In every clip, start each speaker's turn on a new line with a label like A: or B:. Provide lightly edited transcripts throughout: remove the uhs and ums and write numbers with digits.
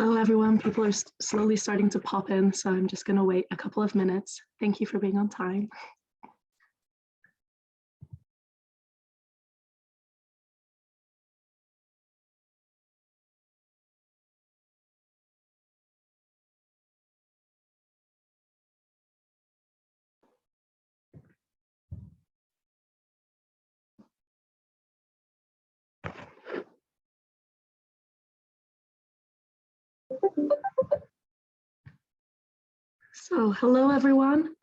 A: Hello, everyone. People are slowly starting to pop in, so I'm just going to wait a couple of minutes. Thank you for being on time. So hello, everyone.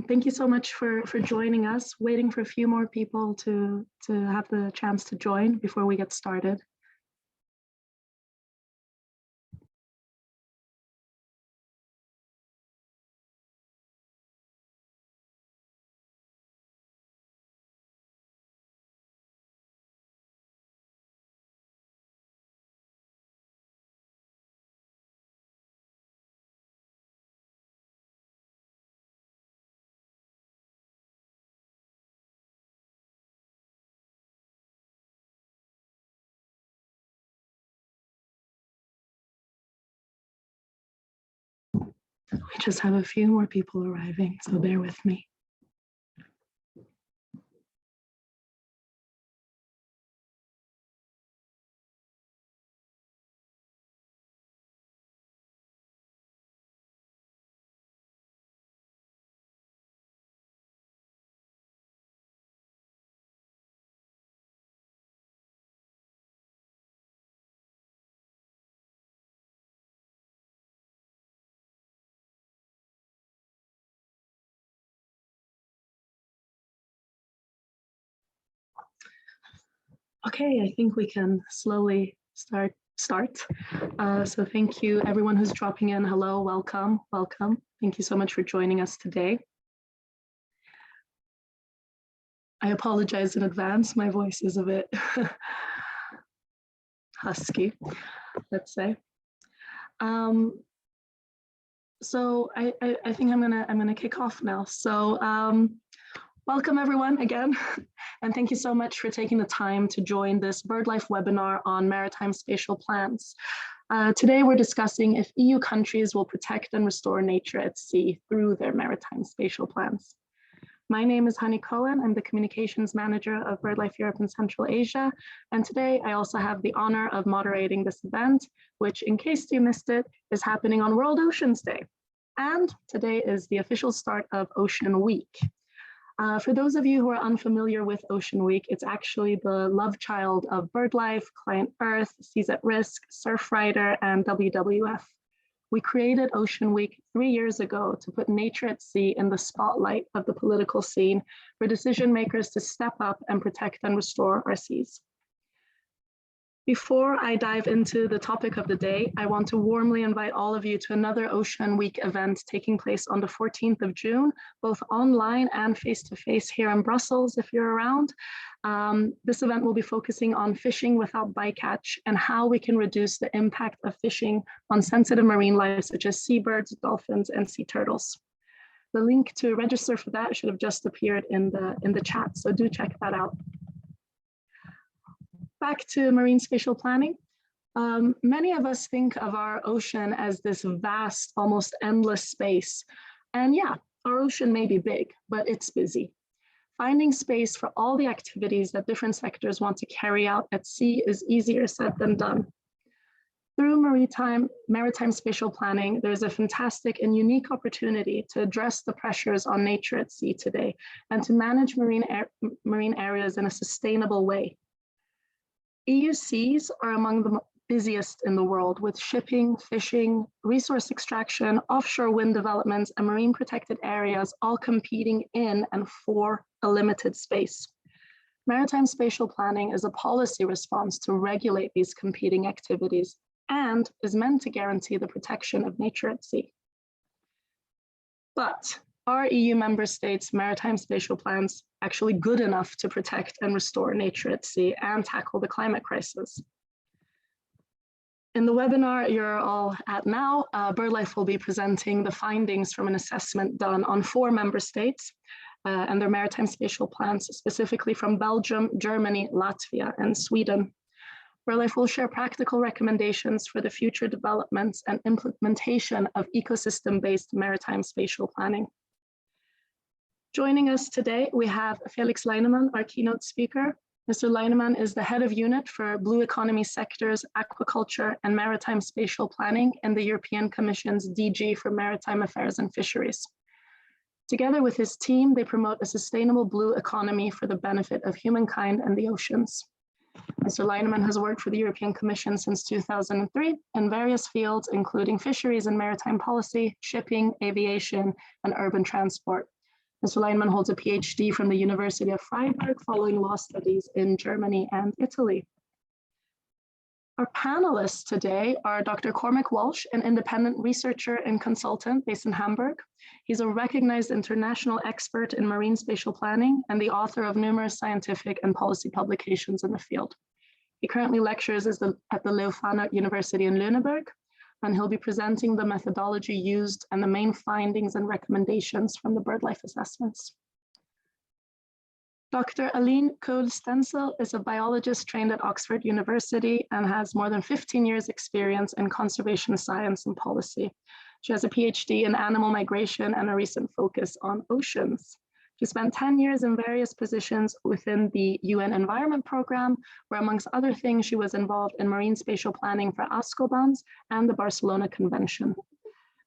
A: Thank you so much for joining us. Waiting for a few more people to have the chance to join before we get started. We just have a few more people arriving, so bear with me. Okay, I think we can slowly start. So thank you everyone who's dropping in. Hello, welcome. Thank you so much for joining us today. I apologize in advance. My voice is a bit husky, let's say. So I think I'm gonna kick off now. So welcome everyone again, and thank you so much for taking the time to join this BirdLife webinar on maritime spatial plans. Today we're discussing if EU countries will protect and restore nature at sea through their maritime spatial plans. My name is Hani Cohen. I'm the communications manager of BirdLife Europe and Central Asia. And today I also have the honor of moderating this event, which in case you missed it, is happening on World Oceans Day. And today is the official start of Ocean Week. For those of you who are unfamiliar with Ocean Week, it's actually the love child of BirdLife, Client Earth, Seas at Risk, Surfrider, and WWF. We created Ocean Week 3 years ago to put nature at sea in the spotlight of the political scene for decision makers to step up and protect and restore our seas. Before I dive into the topic of the day, I want to warmly invite all of you to another Ocean Week event taking place on the 14th of June, both online and face-to-face here in Brussels if you're around. This event will be focusing on fishing without bycatch and how we can reduce the impact of fishing on sensitive marine life such as seabirds, dolphins, and sea turtles. The link to register for that should have just appeared in the chat, so do check that out. Back to marine spatial planning. Many of us think of our ocean as this vast, almost endless space. And yeah, our ocean may be big, but it's busy. Finding space for all the activities that different sectors want to carry out at sea is easier said than done. Through maritime spatial planning, there's a fantastic and unique opportunity to address the pressures on nature at sea today and to manage marine areas in a sustainable way. EU seas are among the busiest in the world, with shipping, fishing, resource extraction, offshore wind developments, and marine protected areas all competing in and for a limited space. Maritime spatial planning is a policy response to regulate these competing activities and is meant to guarantee the protection of nature at sea. But are EU member states' maritime spatial plans actually good enough to protect and restore nature at sea and tackle the climate crisis? In the webinar you're all at now, BirdLife will be presenting the findings from an assessment done on 4 member states and their maritime spatial plans, specifically from Belgium, Germany, Latvia, and Sweden. BirdLife will share practical recommendations for the future developments and implementation of ecosystem-based maritime spatial planning. Joining us today, we have Felix Leinemann, our keynote speaker. Mr. Leinemann is the head of unit for blue economy sectors, aquaculture, and maritime spatial planning in the European Commission's DG for Maritime Affairs and Fisheries. Together with his team, they promote a sustainable blue economy for the benefit of humankind and the oceans. Mr. Leinemann has worked for the European Commission since 2003 in various fields, including fisheries and maritime policy, shipping, aviation, and urban transport. Mr. Leinemann holds a PhD from the University of Freiburg following law studies in Germany and Italy. Our panelists today are Dr. Cormac Walsh, an independent researcher and consultant based in Hamburg. He's a recognized international expert in marine spatial planning and the author of numerous scientific and policy publications in the field. He currently lectures at the Leuphana University in Lüneburg, and he'll be presenting the methodology used and the main findings and recommendations from the BirdLife assessments. Dr. Aline Kool-Stencil is a biologist trained at Oxford University and has more than 15 years experience in conservation science and policy. She has a PhD in animal migration and a recent focus on oceans. She spent 10 years in various positions within the UN Environment Programme, where amongst other things, she was involved in marine spatial planning for ASCOBANS and the Barcelona Convention.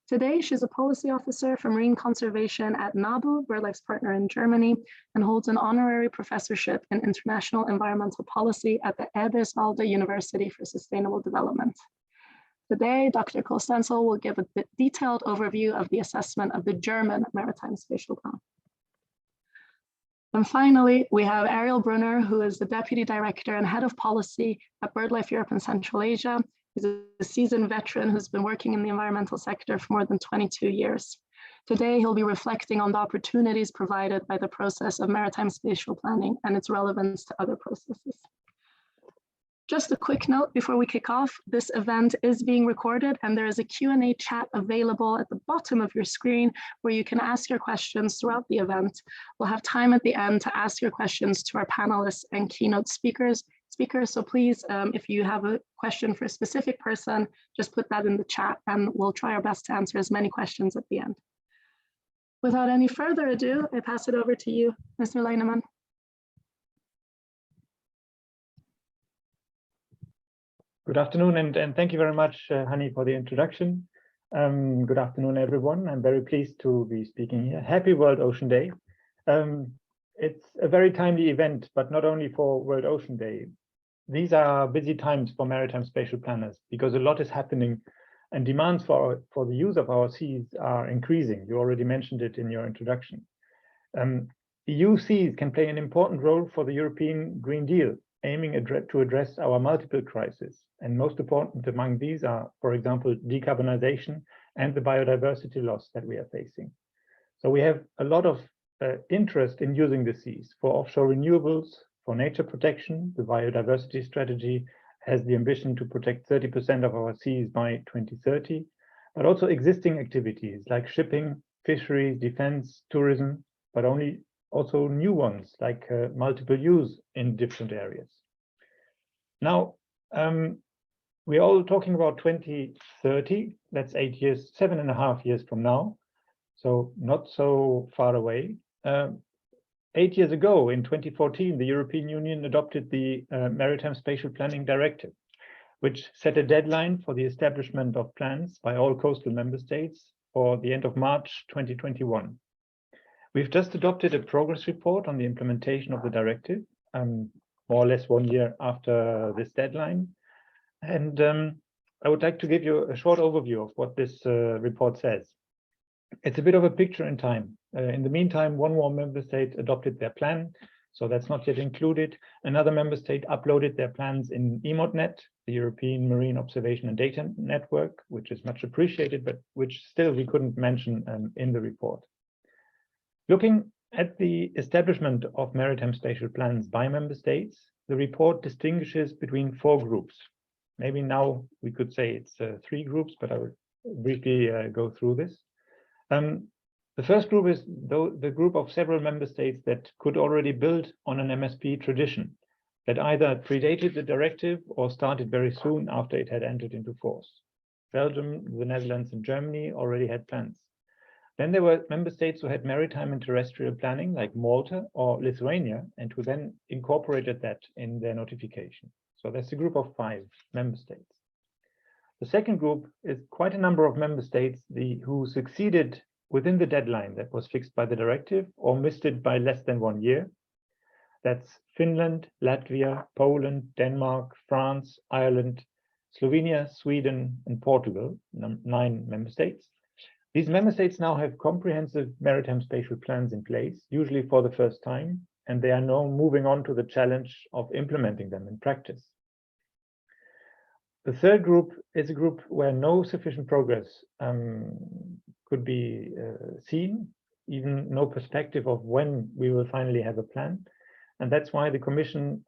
A: Today, she's a policy officer for marine conservation at NABU, BirdLife's partner in Germany, and holds an honorary professorship in international environmental policy at the Eberswalde University for Sustainable Development. Today, Dr. Kool-Stencil will give a detailed overview of the assessment of the German Maritime Spatial Plan. And finally, we have Ariel Brunner, who is the Deputy Director and Head of Policy at BirdLife Europe and Central Asia. He's a seasoned veteran who's been working in the environmental sector for more than 22 years. Today, he'll be reflecting on the opportunities provided by the process of maritime spatial planning and its relevance to other processes. Just a quick note before we kick off, this event is being recorded and there is a Q&A chat available at the bottom of your screen where you can ask your questions throughout the event. We'll have time at the end to ask your questions to our panelists and keynote speakers. So please, if you have a question for a specific person, just put that in the chat and we'll try our best to answer as many questions at the end. Without any further ado, I pass it over to you, Mr. Leinemann.
B: Good afternoon, and thank you very much, Hani, for the introduction. Good afternoon, everyone. I'm very pleased to be speaking here. Happy World Ocean Day. It's a very timely event, but not only for World Ocean Day. These are busy times for maritime spatial planners because a lot is happening and demands for the use of our seas are increasing. You already mentioned it in your introduction. EU seas can play an important role for the European Green Deal, aiming to address our multiple crises. And most important among these are, for example, decarbonisation and the biodiversity loss that we are facing. So we have a lot of interest in using the seas for offshore renewables, for nature protection. The biodiversity strategy has the ambition to protect 30% of our seas by 2030, but also existing activities like shipping, fisheries, defense, tourism, but also new ones like multiple use in different areas. Now, we're all talking about 2030. That's 7.5 years from now. So not so far away. 8 years ago, in 2014, the European Union adopted the Maritime Spatial Planning Directive, which set a deadline for the establishment of plans by all coastal member states for the end of March 2021. We've just adopted a progress report on the implementation of the directive, more or less 1 year after this deadline. And I would like to give you a short overview of what this report says. It's a bit of a picture in time. In the meantime, one more member state adopted their plan, so that's not yet included. Another member state uploaded their plans in EMODNet, the European Marine Observation and Data Network, which is much appreciated, but which still we couldn't mention in the report. Looking at the establishment of maritime spatial plans by member states, the report distinguishes between 4 groups. Maybe now we could say it's 3 groups, but I will briefly go through this. The first group is the group of several member states that could already build on an MSP tradition. that either predated the directive or started very soon after it had entered into force. Belgium, the Netherlands, and Germany already had plans. Then there were member states who had maritime and terrestrial planning, like Malta or Lithuania, and who then incorporated that in their notification. So that's a group of 5 member states. The second group is quite a number of member states who succeeded within the deadline that was fixed by the directive or missed it by less than 1 year. That's Finland, Latvia, Poland, Denmark, France, Ireland, Slovenia, Sweden, and Portugal, 9 member states. These member states now have comprehensive maritime spatial plans in place, usually for the first time, and they are now moving on to the challenge of implementing them in practice. The third group is a group where no sufficient progress could be seen, even no perspective of when we will finally have a plan. And that's why the Commission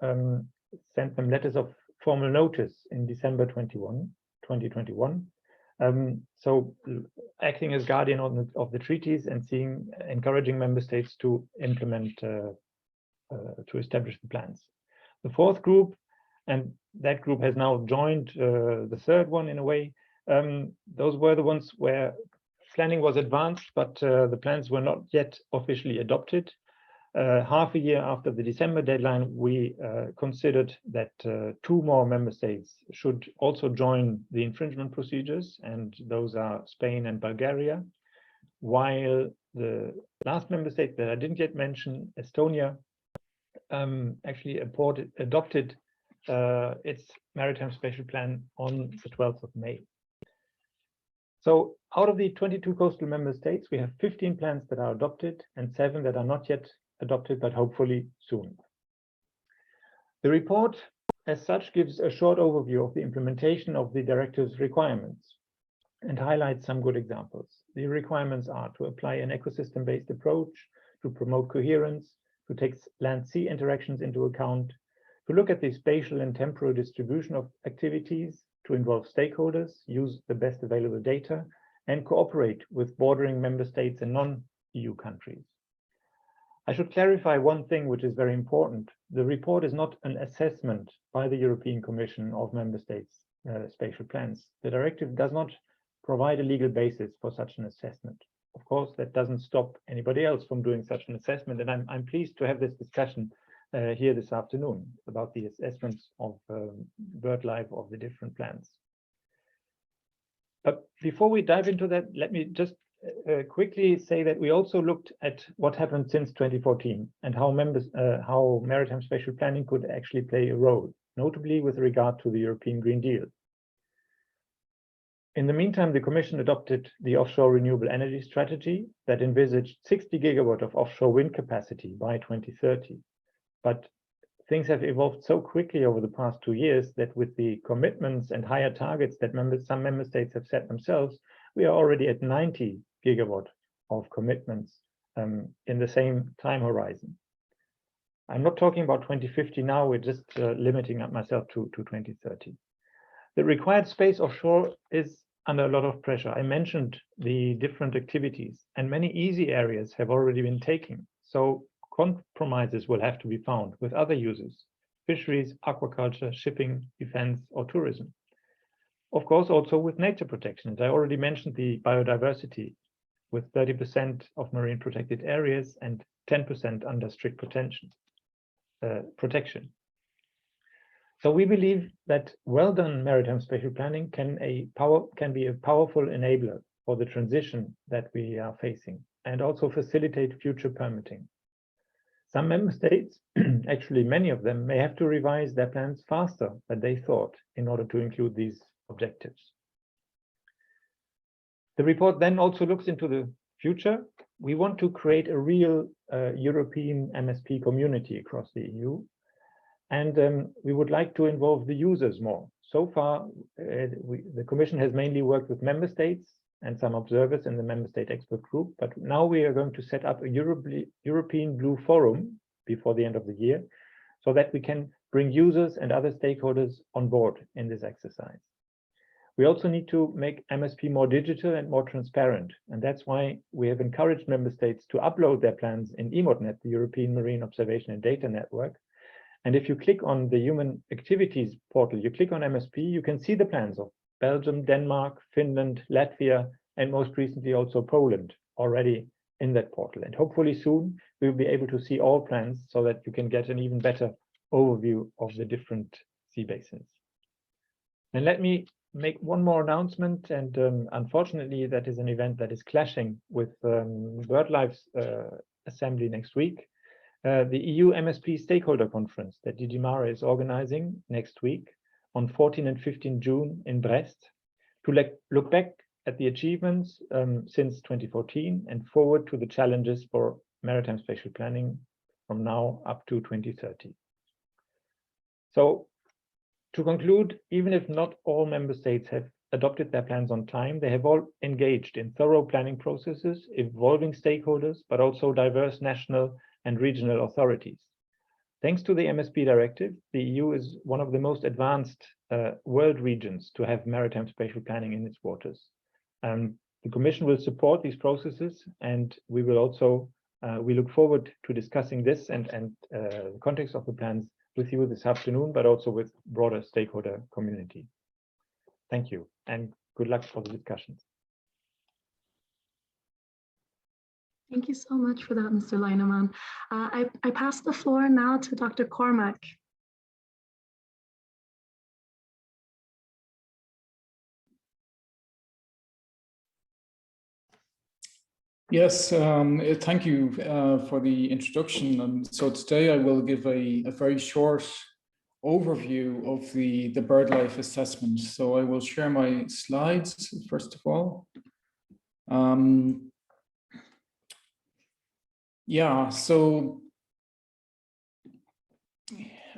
B: sent them letters of formal notice in December 2021. So acting as guardian of the treaties and encouraging member states to implement, to establish the plans. The fourth group, and that group has now joined the third one in a way, those were the ones where planning was advanced, but the plans were not yet officially adopted. Half a year after the December deadline, we considered that 2 more member states should also join the infringement procedures, and those are Spain and Bulgaria, while the last member state that I didn't yet mention, Estonia, actually adopted its Maritime Spatial Plan on the 12th of May. So out of the 22 coastal member states, we have 15 plans that are adopted and 7 that are not yet adopted, but hopefully soon. The report as such gives a short overview of the implementation of the directive's requirements and highlights some good examples. The requirements are to apply an ecosystem-based approach, to promote coherence, to take land-sea interactions into account, to look at the spatial and temporal distribution of activities, to involve stakeholders, use the best available data, and cooperate with bordering member states and non-EU countries. I should clarify one thing which is very important. The report is not an assessment by the European Commission of member states' spatial plans. The directive does not provide a legal basis for such an assessment. Of course, that doesn't stop anybody else from doing such an assessment, and I'm pleased to have this discussion here this afternoon about the assessments of bird life of the different plans. But before we dive into that, let me just quickly say that we also looked at what happened since 2014 and how maritime spatial planning could actually play a role, notably with regard to the European Green Deal. In the meantime, the Commission adopted the offshore renewable energy strategy that envisaged 60 gigawatt of offshore wind capacity by 2030. But things have evolved so quickly over the past 2 years that with the commitments and higher targets that some member states have set themselves, we are already at 90 gigawatt of commitments in the same time horizon. I'm not talking about 2050 now, we're just limiting myself to 2030. The required space offshore is under a lot of pressure. I mentioned the different activities, and many easy areas have already been taken. So compromises will have to be found with other uses: fisheries, aquaculture, shipping, defense, or tourism. Of course, also with nature protection. I already mentioned the biodiversity, with 30% of marine protected areas and 10% under strict protection. So we believe that well-done maritime spatial planning can be a powerful enabler for the transition that we are facing and also facilitate future permitting. Some member states, actually many of them, may have to revise their plans faster than they thought in order to include these objectives. The report then also looks into the future. We want to create a real European MSP community across the EU, and we would like to involve the users more. So far, the Commission has mainly worked with member states and some observers in the member state expert group, but now we are going to set up a European Blue Forum before the end of the year, so that we can bring users and other stakeholders on board in this exercise. We also need to make MSP more digital and more transparent, and that's why we have encouraged member states to upload their plans in EMODNet, the European Marine Observation and Data Network, And if you click on the Human Activities portal, you click on MSP, you can see the plans of Belgium, Denmark, Finland, Latvia, and most recently also Poland already in that portal. And hopefully soon we'll be able to see all plans so that you can get an even better overview of the different sea basins. And let me make one more announcement, and unfortunately that is an event that is clashing with BirdLife's assembly next week. The EU MSP Stakeholder Conference that DG Mare is organizing next week on 14 and 15 June in Brest to look back at the achievements since 2014 and forward to the challenges for maritime spatial planning from now up to 2030. So to conclude, even if not all member states have adopted their plans on time, they have all engaged in thorough planning processes involving stakeholders, but also diverse national and regional authorities. Thanks to the MSP Directive, the EU is one of the most advanced world regions to have maritime spatial planning in its waters. The Commission will support these processes, and we will also we look forward to discussing this and the context of the plans with you this afternoon, but also with broader stakeholder community. Thank you, and good luck for the discussions.
A: Thank you so much for that, Mr. Leinemann. I pass the floor now to Dr. Cormack.
C: Yes, thank you for the introduction. And so today I will give a very short overview of the BirdLife assessment. So I will share my slides first of all. Yeah, so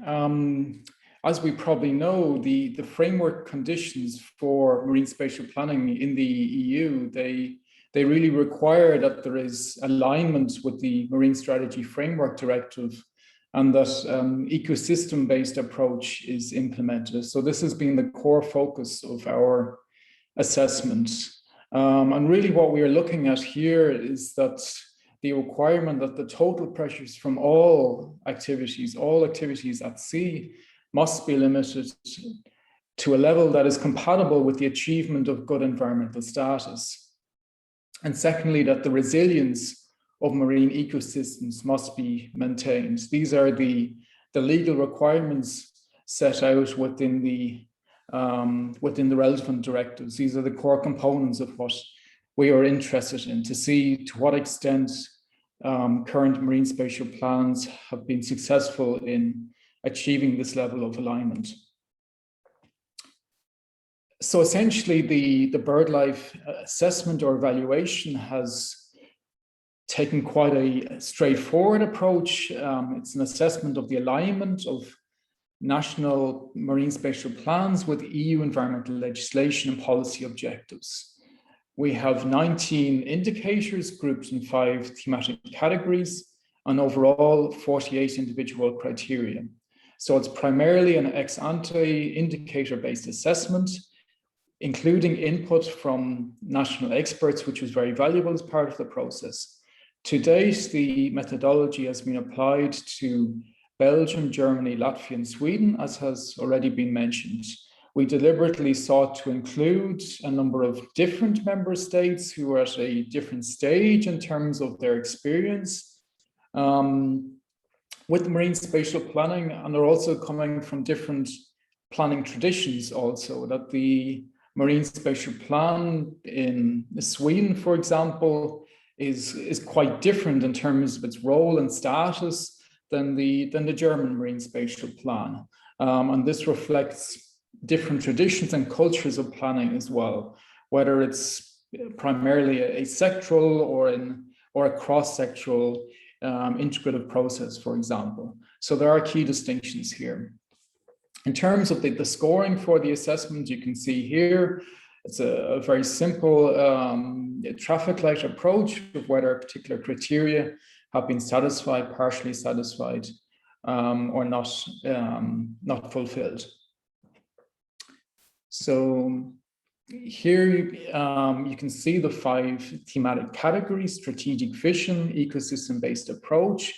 C: as we probably know, the framework conditions for marine spatial planning in the EU, they really require that there is alignment with the Marine Strategy Framework Directive and that ecosystem-based approach is implemented. So this has been the core focus of our assessment. And really what we are looking at here is that the requirement that the total pressures from all activities at sea must be limited to a level that is compatible with the achievement of good environmental status. And secondly, that the resilience of marine ecosystems must be maintained. These are the legal requirements set out within the relevant directives. These are the core components of what we are interested in, to see to what extent current marine spatial plans have been successful in achieving this level of alignment. So essentially, the BirdLife assessment or evaluation has taken quite a straightforward approach. It's an assessment of the alignment of national marine spatial plans with EU environmental legislation and policy objectives. We have 19 indicators grouped in 5 thematic categories and overall 48 individual criteria. So it's primarily an ex-ante indicator-based assessment, including input from national experts, which was very valuable as part of the process. To date, the methodology has been applied to Belgium, Germany, Latvia, and Sweden, as has already been mentioned. We deliberately sought to include a number of different member states who are at a different stage in terms of their experience with marine spatial planning, and they're also coming from different planning traditions also, that the marine spatial plan in Sweden, for example, is quite different in terms of its role and status than the German marine spatial plan. And this reflects different traditions and cultures of planning as well, whether it's primarily a sectoral or a cross-sectoral integrative process, for example. So there are key distinctions here. In terms of the scoring for the assessment, you can see here, it's a very simple traffic light approach of whether particular criteria have been satisfied, partially satisfied, or not fulfilled. So here you can see the 5 thematic categories: strategic vision, ecosystem-based approach,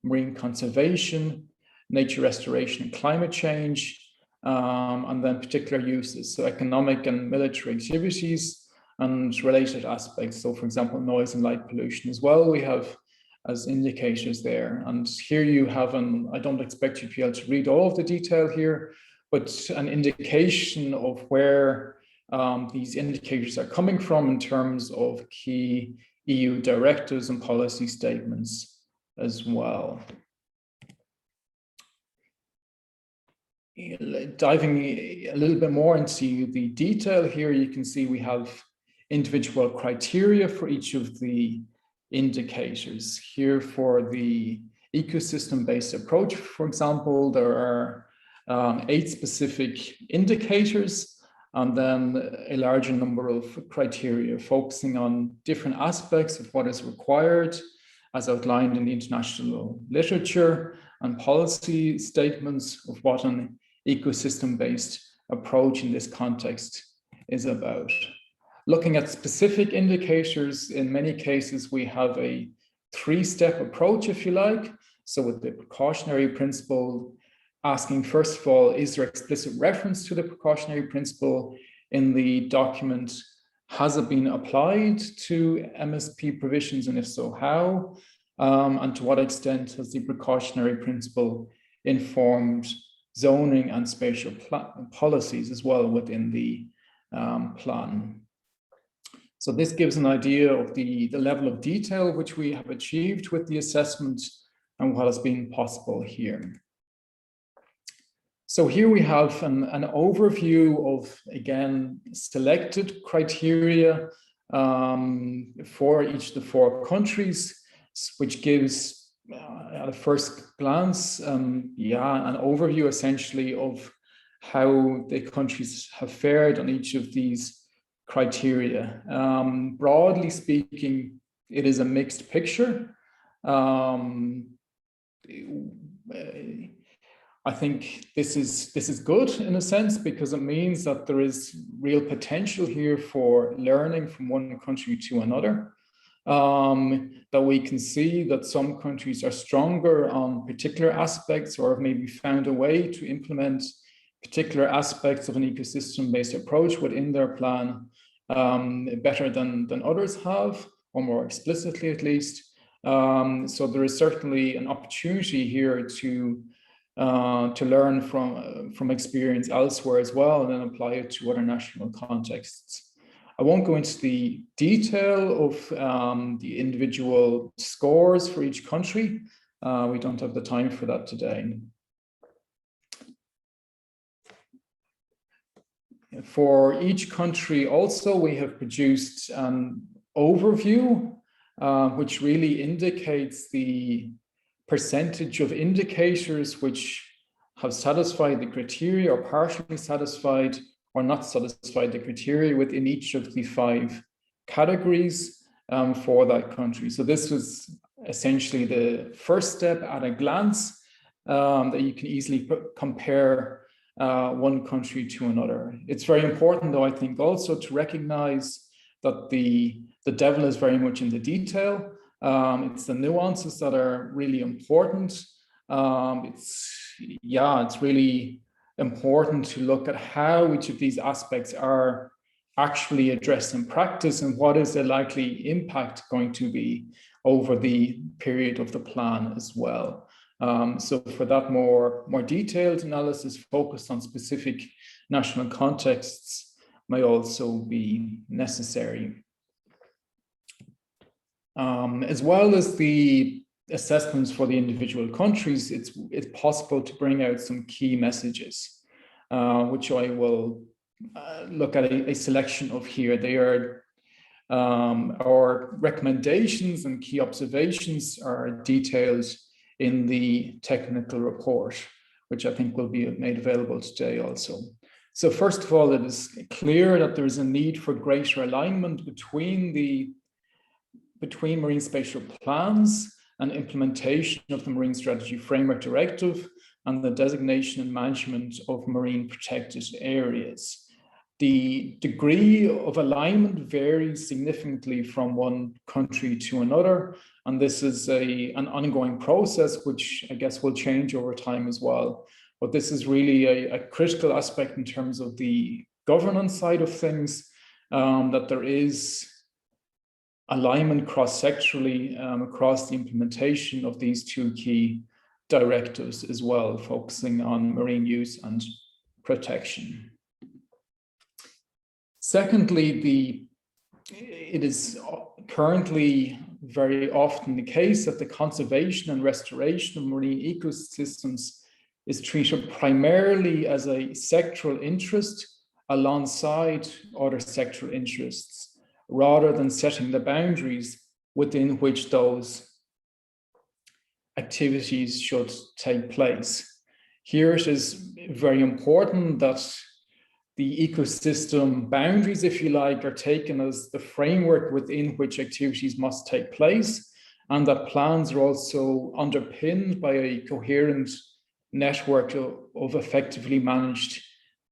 C: marine conservation, nature restoration and climate change, and then particular uses, so economic and military activities and related aspects. So for example, noise and light pollution as well, we have as indicators there. And here you have I don't expect you to be able to read all of the detail here, but an indication of where these indicators are coming from in terms of key EU directives and policy statements as well. Diving a little bit more into the detail here, you can see we have individual criteria for each of the indicators. Here for the ecosystem-based approach, for example, there are 8 specific indicators, and then a larger number of criteria focusing on different aspects of what is required, as outlined in the international literature and policy statements of what an ecosystem-based approach in this context is about. Looking at specific indicators, in many cases, we have a 3-step approach, if you like. So with the precautionary principle, asking first of all, is there explicit reference to the precautionary principle in the document? Has it been applied to MSP provisions, and if so, how? And to what extent has the precautionary principle informed zoning and spatial policies as well within the plan? So this gives an idea of the level of detail which we have achieved with the assessment and what has been possible here. So here we have an overview of, again, selected criteria for each of the 4 countries, which gives, at a first glance, an overview essentially of how the countries have fared on each of these criteria. Broadly speaking, it is a mixed picture. I think this is good in a sense, because it means that there is real potential here for learning from one country to another. That we can see that some countries are stronger on particular aspects, or have maybe found a way to implement particular aspects of an ecosystem-based approach within their plan better than others have, or more explicitly at least. So there is certainly an opportunity here to learn from experience elsewhere as well, and then apply it to other national contexts. I won't go into the detail of the individual scores for each country. We don't have the time for that today. For each country also, we have produced an overview, which really indicates the percentage of indicators which have satisfied the criteria, or partially satisfied, or not satisfied the criteria within each of the 5 categories for that country. So this was essentially the first step at a glance, that you can easily compare one country to another. It's very important, though, I think, also to recognize that the devil is very much in the detail. It's the nuances that are really important. It's really important to look at how each of these aspects are actually addressed in practice, and what is the likely impact going to be over the period of the plan as well. So for that more detailed analysis focused on specific national contexts may also be necessary. As well as the assessments for the individual countries, it's possible to bring out some key messages, which I will look at a selection of here. They are our recommendations and key observations are detailed in the technical report, which I think will be made available today also. So first of all, it is clear that there is a need for greater alignment between marine spatial plans and implementation of the Marine Strategy Framework Directive and the designation and management of marine protected areas. The degree of alignment varies significantly from one country to another, and this is an ongoing process, which I guess will change over time as well. But this is really a critical aspect in terms of the governance side of things, that there is alignment cross-sectorally across the implementation of these two key directives as well, focusing on marine use and protection. Secondly, it is currently very often the case that the conservation and restoration of marine ecosystems is treated primarily as a sectoral interest alongside other sectoral interests, rather than setting the boundaries within which those activities should take place. Here it is very important that the ecosystem boundaries, if you like, are taken as the framework within which activities must take place, and that plans are also underpinned by a coherent network of effectively managed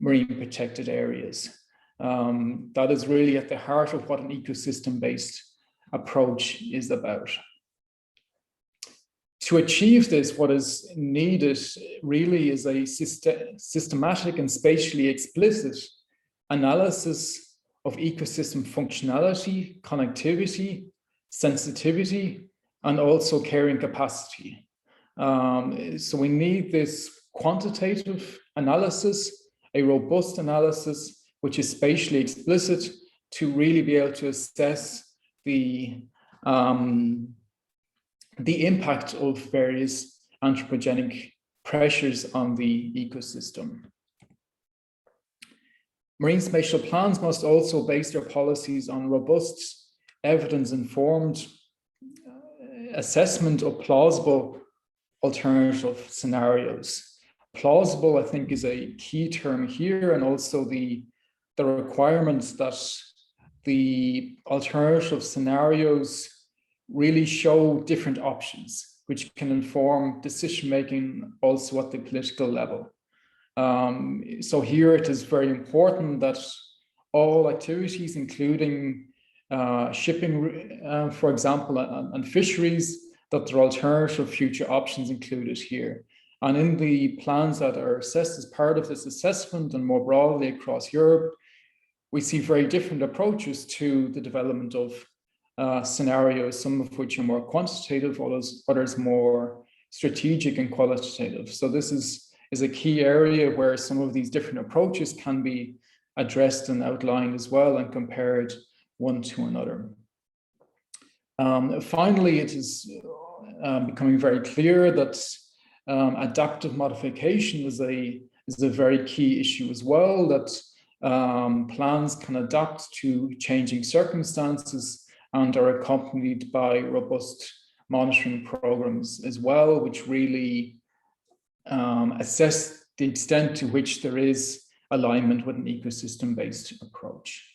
C: marine protected areas. That is really at the heart of what an ecosystem-based approach is about. To achieve this, what is needed really is a systematic and spatially explicit analysis of ecosystem functionality, connectivity, sensitivity, and also carrying capacity. So we need this quantitative analysis, a robust analysis, which is spatially explicit, to really be able to assess the impact of various anthropogenic pressures on the ecosystem. Marine spatial plans must also base their policies on robust, evidence-informed assessment of plausible alternative scenarios. Plausible, I think, is a key term here, and also the requirements that the alternative scenarios really show different options, which can inform decision-making also at the political level. So here it is very important that all activities, including shipping, for example, and fisheries, that there are alternative future options included here. And in the plans that are assessed as part of this assessment and more broadly across Europe, we see very different approaches to the development of scenarios, some of which are more quantitative, others more strategic and qualitative. So this is a key area where some of these different approaches can be addressed and outlined as well and compared one to another. Finally, it is becoming very clear that adaptive modification is a very key issue as well, that plans can adapt to changing circumstances and are accompanied by robust monitoring programs as well, which really assess the extent to which there is alignment with an ecosystem-based approach.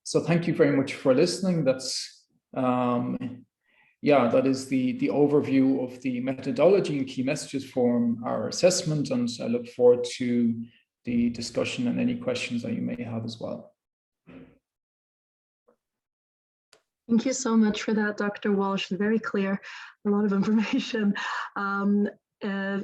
C: So thank you very much for listening. That's that is the overview of the methodology and key messages from our assessment, and I look forward to the discussion and any questions that you may have as well.
A: Thank you so much for that, Dr. Walsh. Very clear, a lot of information.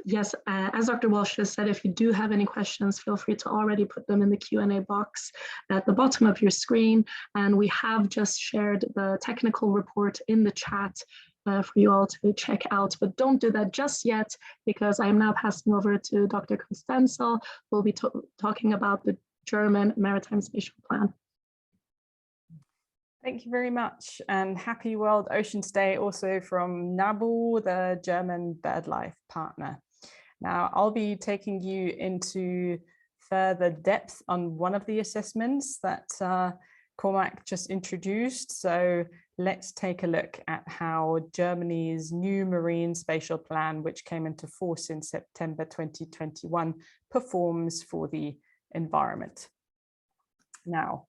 A: Yes, as Dr. Walsh just said, if you do have any questions, feel free to already put them in the Q&A box at the bottom of your screen. And we have just shared the technical report in the chat for you all to check out, but don't do that just yet, because I am now passing over to Dr. Constanzo, who will be talking about the German Maritime Spatial Plan.
D: Thank you very much, and happy World Oceans Day also from NABU, the German BirdLife partner. Now, I'll be taking you into further depth on one of the assessments that Cormac just introduced. So let's take a look at how Germany's new Marine Spatial Plan, which came into force in September 2021, performs for the environment. Now,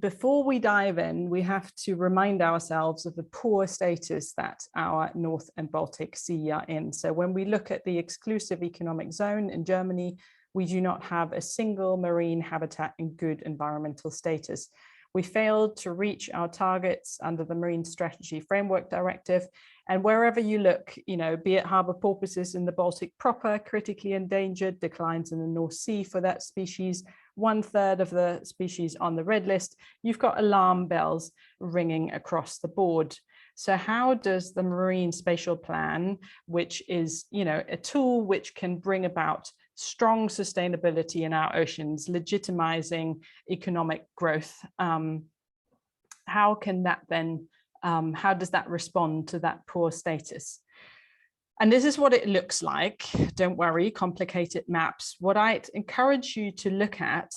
D: before we dive in, we have to remind ourselves of the poor status that our North and Baltic Sea are in. So when we look at the exclusive economic zone in Germany, we do not have a single marine habitat in good environmental status. We failed to reach our targets under the Marine Strategy Framework Directive. And wherever you look, you know, be it harbour porpoises in the Baltic proper, critically endangered, declines in the North Sea for that species, 1/3 of the species on the red list, you've got alarm bells ringing across the board. So how does the Marine Spatial Plan, which is, you know, a tool which can bring about strong sustainability in our oceans, legitimizing economic growth, how can that then, how does that respond to that poor status? And this is what it looks like. Don't worry, complicated maps. What I'd encourage you to look at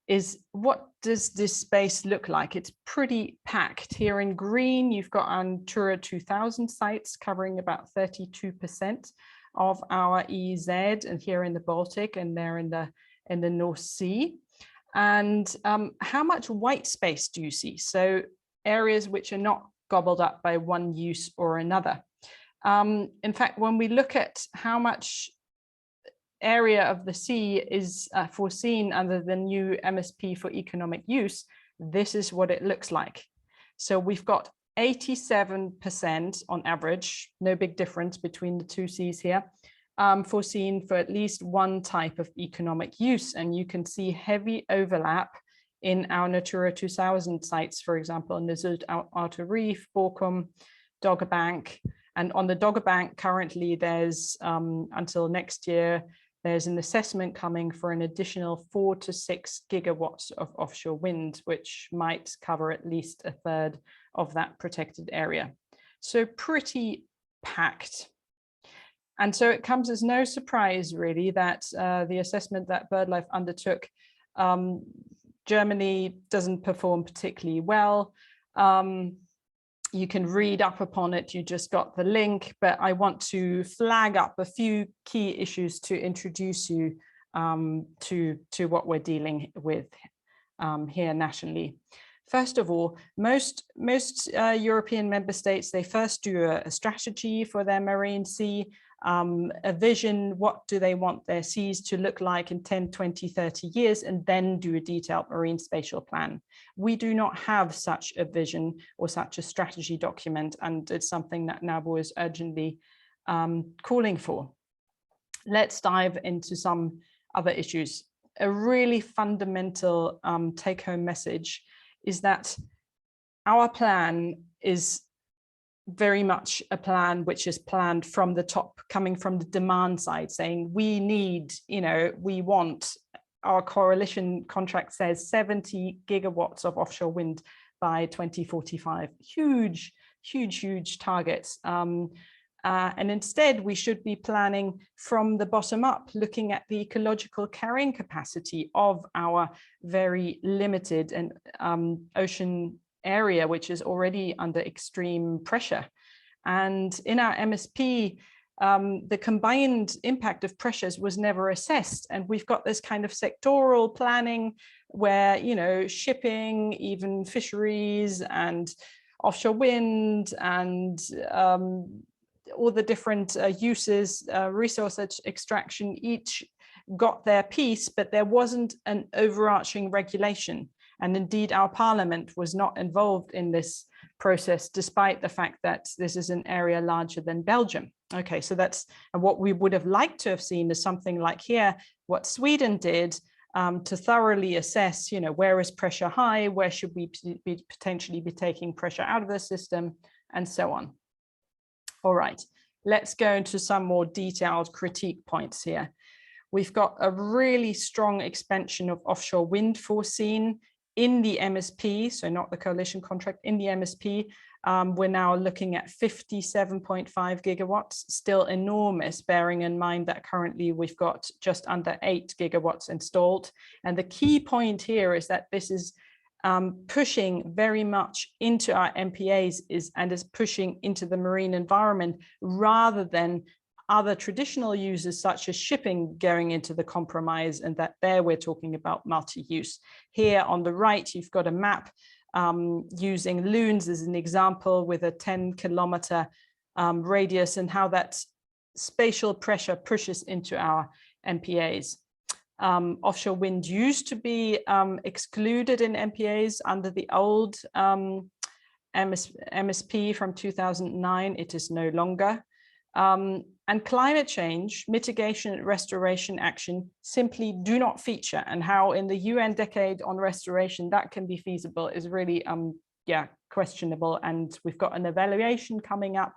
D: is, what does this space look like? It's pretty packed. Here in green, you've got our Natura 2000 sites covering about 32% of our EEZ, and here in the Baltic, and there in the North Sea. And how much white space do you see? So areas which are not gobbled up by one use or another. In fact, when we look at how much area of the sea is foreseen under the new MSP for economic use, this is what it looks like. So we've got 87% on average, no big difference between the two seas here, foreseen for at least one type of economic use. And you can see heavy overlap in our Natura 2000 sites, for example, in the Sylt Outer Reef, Borkum, Dogger Bank. And on the Dogger Bank, currently there's, until next year, there's an assessment coming for an additional 4 to 6 gigawatts of offshore wind, which might cover at least 1/3 of that protected area. So pretty packed. And so it comes as no surprise, really, that the assessment that BirdLife undertook, Germany doesn't perform particularly well. You can read up upon it, you just got the link, but I want to flag up a few key issues to introduce you to what we're dealing with here nationally. First of all, most European member states, they first do a strategy for their marine sea, a vision, what do they want their seas to look like in 10, 20, 30 years, and then do a detailed marine spatial plan. We do not have such a vision or such a strategy document, and it's something that NABU is urgently calling for. Let's dive into some other issues. A really fundamental take-home message is that our plan is very much a plan which is planned from the top, coming from the demand side, saying we need, you know, we want, our coalition contract says 70 gigawatts of offshore wind by 2045. Huge, huge, huge targets. And instead, we should be planning from the bottom up, looking at the ecological carrying capacity of our very limited and ocean area, which is already under extreme pressure. And in our MSP, the combined impact of pressures was never assessed. And we've got this kind of sectoral planning where, you know, shipping, even fisheries and offshore wind and all the different uses, resource extraction, each got their piece, but there wasn't an overarching regulation. And indeed, our parliament was not involved in this process, despite the fact that this is an area larger than Belgium. Okay, so that's, and what we would have liked to have seen is something like here, what Sweden did to thoroughly assess, you know, where is pressure high, where should we potentially be taking pressure out of the system, and so on. All right, let's go into some more detailed critique points here. We've got a really strong expansion of offshore wind foreseen in the MSP, so not the coalition contract, in the MSP. We're now looking at 57.5 gigawatts, still enormous, bearing in mind that currently we've got just under 8 gigawatts installed. And the key point here is that this is pushing very much into our MPAs and is pushing into the marine environment rather than other traditional uses such as shipping going into the compromise, and that there we're talking about multi-use. Here on the right, you've got a map using loons as an example with a 10-kilometer radius, and how that spatial pressure pushes into our MPAs. Offshore wind used to be excluded in MPAs under the old MSP from 2009. It is no longer. And climate change, mitigation and restoration action simply do not feature, and how in the UN decade on restoration that can be feasible is really questionable. And we've got an evaluation coming up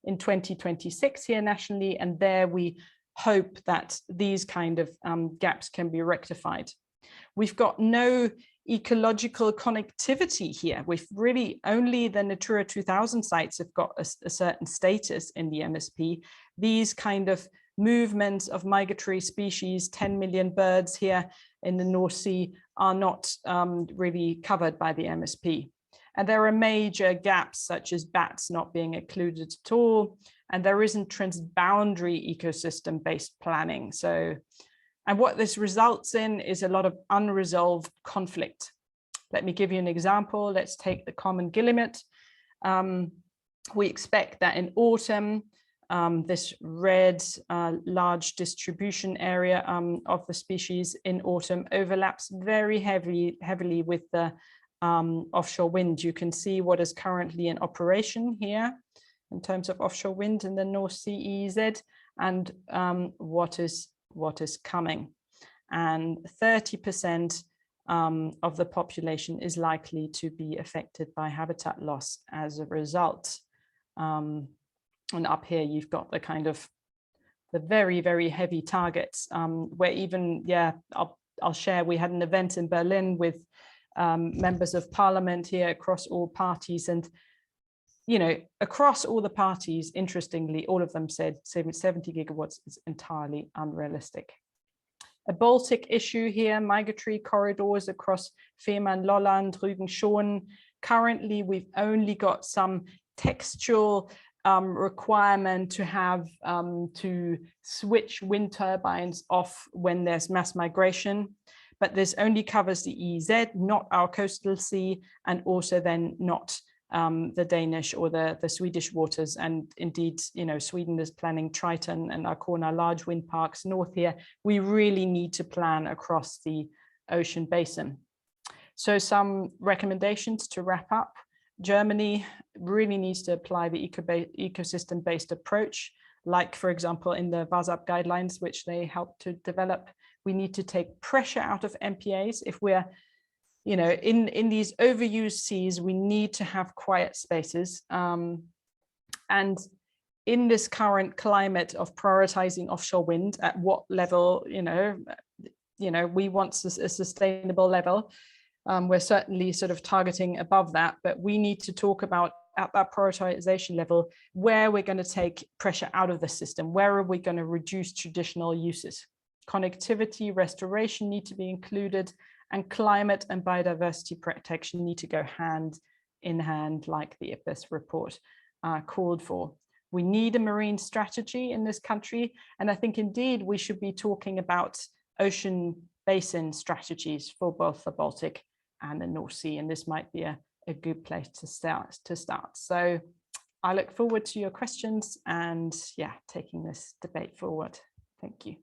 D: in 2026 here nationally, and there we hope that these kind of gaps can be rectified. We've got no ecological connectivity here. We've really only the Natura 2000 sites have got a certain status in the MSP. These kind of movements of migratory species, 10 million birds here in the North Sea, are not really covered by the MSP. And there are major gaps such as bats not being included at all. And there isn't transboundary ecosystem-based planning. So, and what this results in is a lot of unresolved conflict. Let me give you an example. Let's take the common guillemot. We expect that in autumn, this red large distribution area of the species in autumn overlaps very heavily with the offshore wind. You can see what is currently in operation here in terms of offshore wind in the North Sea EEZ, and what is coming. And 30% of the population is likely to be affected by habitat loss as a result. And up here you've got the kind of the very, very heavy targets where even, I'll share, we had an event in Berlin with members of parliament here across all parties, and across all the parties, interestingly, all of them said 70 gigawatts is entirely unrealistic. A Baltic issue here, migratory corridors across Fehmarn, Lolland, Rügen, Schonen. Currently, we've only got some textual requirement to have to switch wind turbines off when there's mass migration, but this only covers the EEZ, not our coastal sea, and also then not the Danish or the Swedish waters. And indeed, Sweden is planning Triton and Arkona large wind parks north here. We really need to plan across the ocean basin. So some recommendations to wrap up. Germany really needs to apply the ecosystem-based approach, like, for example, in the WASAP guidelines, which they helped to develop. We need to take pressure out of MPAs. If we're in these overused seas, we need to have quiet spaces. And in this current climate of prioritizing offshore wind, at what level, we want a sustainable level. We're certainly sort of targeting above that, but we need to talk about at that prioritization level, where we're going to take pressure out of the system, where are we going to reduce traditional uses. Connectivity, restoration need to be included, and climate and biodiversity protection need to go hand in hand, like the IPBES report called for. We need a marine strategy in this country, and I think indeed we should be talking about ocean basin strategies for both the Baltic and the North Sea, and this might be a good place to start. So I look forward to your questions and taking this debate forward. Thank you.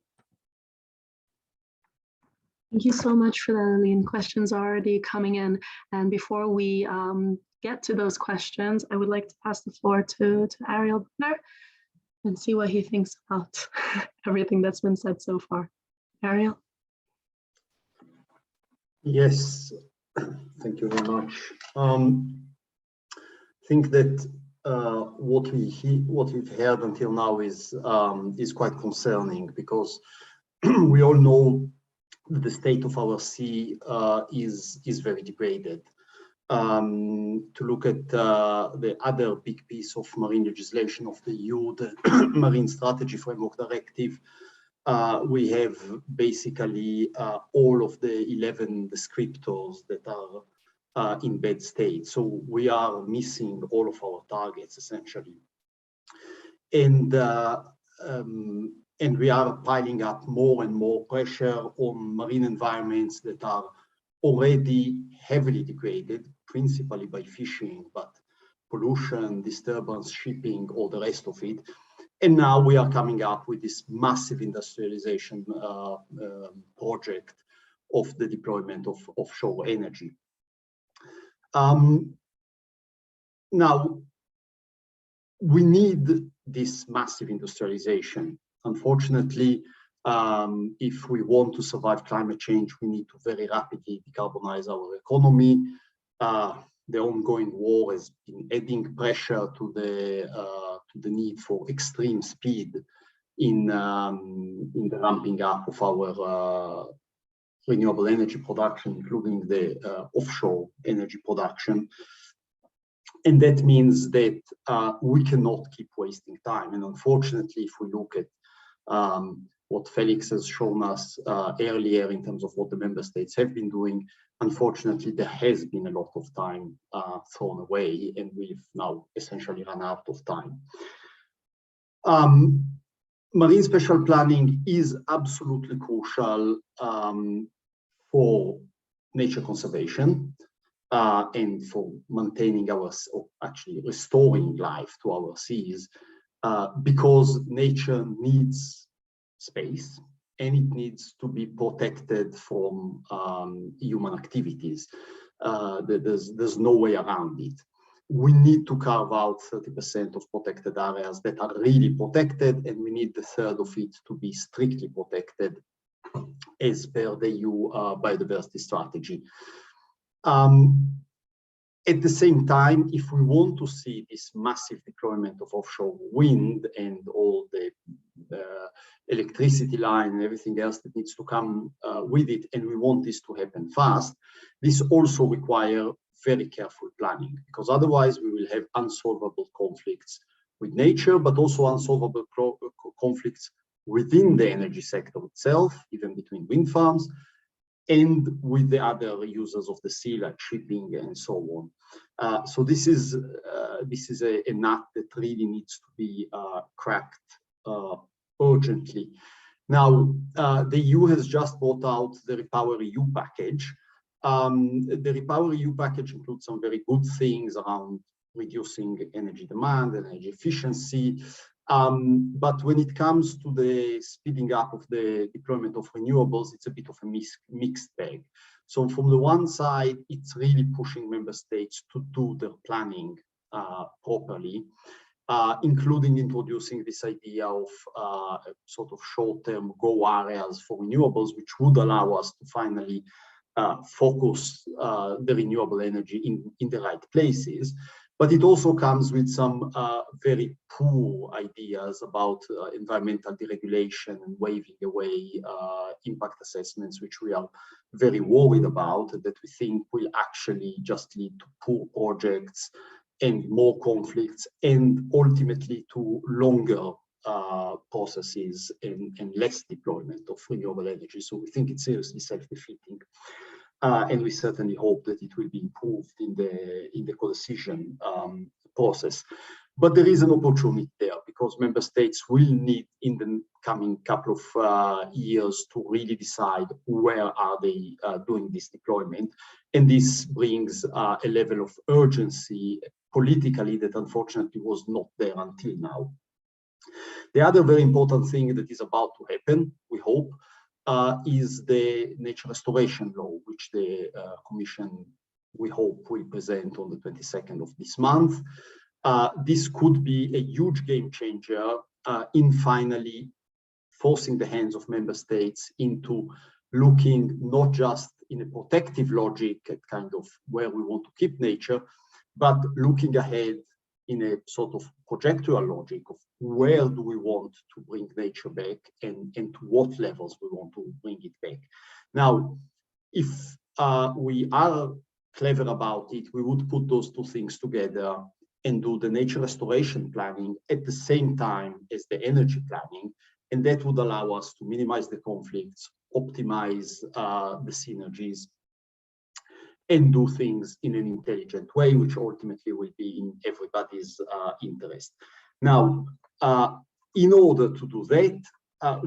A: Thank you so much for that, Aline. Questions are already coming in. And before we get to those questions, I would like to pass the floor to Ariel and see what he thinks about everything that's been said so far. Ariel?
E: Yes, thank you very much. I think that what we've heard until now is quite concerning, because we all know that the state of our sea is very degraded. To look at the other big piece of marine legislation of the EU, the Marine Strategy Framework Directive, we have basically all of the 11 descriptors that are in bad state. So we are missing all of our targets essentially. And we are piling up more and more pressure on marine environments that are already heavily degraded, principally by fishing, but pollution, disturbance, shipping, all the rest of it. And now we are coming up with this massive industrialization project of the deployment of offshore energy. Now, we need this massive industrialization. Unfortunately, if we want to survive climate change, we need to very rapidly decarbonize our economy. The ongoing war has been adding pressure to the need for extreme speed in the ramping up of our renewable energy production, including the offshore energy production. And that means that we cannot keep wasting time. And unfortunately, if we look at what Felix has shown us earlier in terms of what the member states have been doing, unfortunately, there has been a lot of time thrown away, and we've now essentially run out of time. Marine spatial planning is absolutely crucial for nature conservation and for maintaining or actually restoring life to our seas, because nature needs space and it needs to be protected from human activities. There's no way around it. We need to carve out 30% of protected areas that are really protected, and we need the third of it to be strictly protected as per the EU biodiversity strategy. At the same time, if we want to see this massive deployment of offshore wind and all the electricity line and everything else that needs to come with it, and we want this to happen fast, this also requires very careful planning, because otherwise we will have unsolvable conflicts with nature, but also unsolvable conflicts within the energy sector itself, even between wind farms, and with the other users of the sea, like shipping and so on. So this is a nut that really needs to be cracked urgently. Now, the EU has just brought out the REPowerEU package. The REPowerEU package includes some very good things around reducing energy demand and energy efficiency. But when it comes to the speeding up of the deployment of renewables, it's a bit of a mixed bag. So from the one side, it's really pushing member states to do their planning properly, including introducing this idea of sort of short-term go areas for renewables, which would allow us to finally focus the renewable energy in the right places. But it also comes with some very poor ideas about environmental deregulation and waving away impact assessments, which we are very worried about, that we think will actually just lead to poor projects and more conflicts, and ultimately to longer processes and less deployment of renewable energy. So we think it's seriously self-defeating. And we certainly hope that it will be improved in the co-decision process. But there is an opportunity there, because member states will need in the coming couple of years to really decide where are they doing this deployment. And this brings a level of urgency politically that unfortunately was not there until now. The other very important thing that is about to happen, we hope, is the nature restoration law, which the Commission, we hope, will present on the 22nd of this month. This could be a huge game changer in finally forcing the hands of member states into looking not just in a protective logic at kind of where we want to keep nature, but looking ahead in a sort of projectual logic of where do we want to bring nature back, and to what levels we want to bring it back. Now, if we are clever about it, we would put those two things together and do the nature restoration planning at the same time as the energy planning, and that would allow us to minimize the conflicts, optimize the synergies, and do things in an intelligent way, which ultimately will be in everybody's interest. Now, in order to do that,